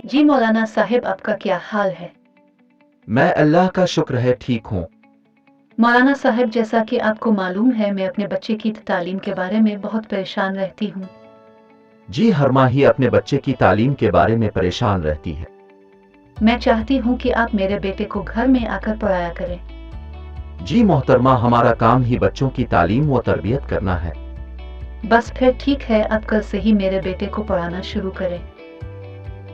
जी मौलाना साहिब, आपका क्या हाल है? मैं अल्लाह का शुक्र है ठीक हूँ। मौलाना साहिब, जैसा कि आपको मालूम है, मैं अपने बच्चे की तालीम के बारे में बहुत परेशान रहती हूँ। जी हर माँ ही अपने बच्चे की तालीम के बारे में परेशान रहती है। मैं चाहती हूँ कि आप मेरे बेटे को घर में आकर पढ़ाया करें। जी मोहतरमा, हमारा काम ही बच्चों की तालीम व तरबियत करना है। बस फिर ठीक है, आप कल से ही मेरे बेटे को पढ़ाना शुरू करें।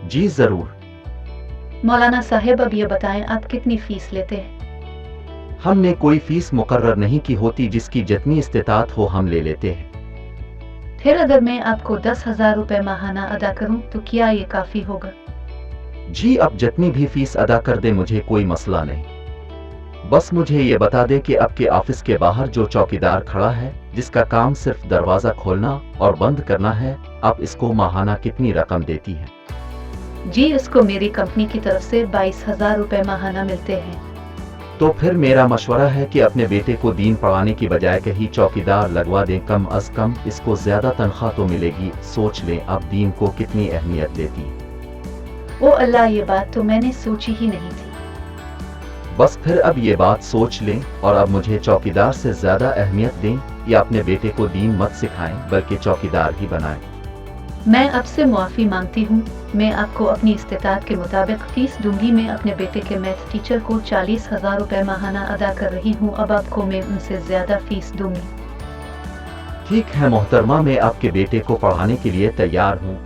जी जरूर। मौलाना साहिब, अब ये बताएं, आप कितनी फीस लेते हैं? हमने कोई फीस मुकर्रर नहीं की होती, जिसकी जितनी इस्तेतात हो हम ले लेते हैं। फिर अगर मैं आपको 10,000 रुपए माहाना अदा करूं तो क्या ये काफी होगा? जी अब जितनी भी फीस अदा कर दे, मुझे कोई मसला नहीं। बस मुझे ये बता दे कि आपके ऑफिस के बाहर जो चौकीदार खड़ा है, जिसका काम सिर्फ दरवाजा खोलना और बंद करना है, आप इसको माहाना कितनी रकम देती हैं? जी, इसको मेरी कंपनी की तरफ से 22,000 रुपए माहाना मिलते हैं। तो फिर मेरा मशवरा है कि अपने बेटे को दीन पढ़ाने की बजाय कहीं चौकीदार लगवा दें। कम अज कम इसको ज्यादा तनख्वाह तो मिलेगी। सोच लें अब दीन को कितनी अहमियत देती। ओ अल्लाह, ये बात तो मैंने सोची ही नहीं थी। बस फिर अब ये बात सोच लें और अब मुझे चौकीदार से ज्यादा अहमियत दें, या अपने बेटे को दीन मत सिखाएं बल्कि चौकीदार ही बनाएं। मैं आपसे मुआफ़ी मांगती हूँ। मैं आपको अपनी इस्तेताअत के मुताबिक फीस दूंगी। मैं अपने बेटे के मैथ टीचर को 40,000 रुपए माहाना अदा कर रही हूँ। अब आपको मैं उनसे ज्यादा फीस दूंगी। ठीक है मोहतरमा, मैं आपके बेटे को पढ़ाने के लिए तैयार हूँ।